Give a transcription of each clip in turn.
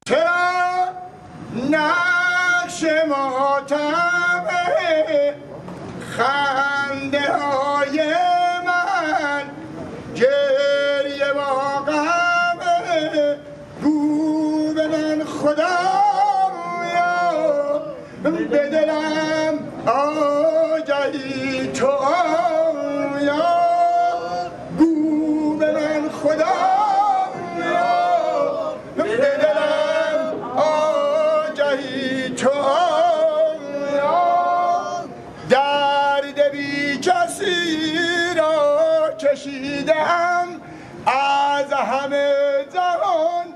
چرا نقش ماتم خنده های من گریه با غم گو به من خدایا به دلم آگهی تو آیا گو به من خدایا به دلم آگهی تو آیا درد بی کسی را کشیدم از همه جهان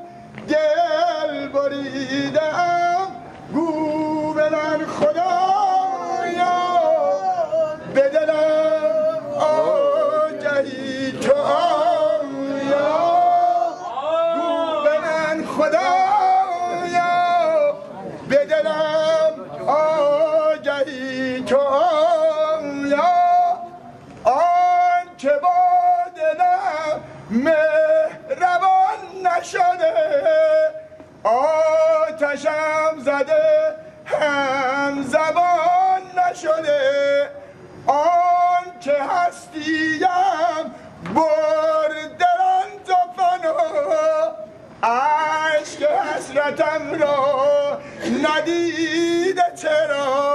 دل بریدم گو به من خدایا به دلم آگهی تو آیا گو به من خدایا به دلم آگهی تو آیا آن که با دلم مهربان نشده آتشم زده هم زبان نشده آن که هستیم بردن تو فنا عشق حسرتم را ندیده چرا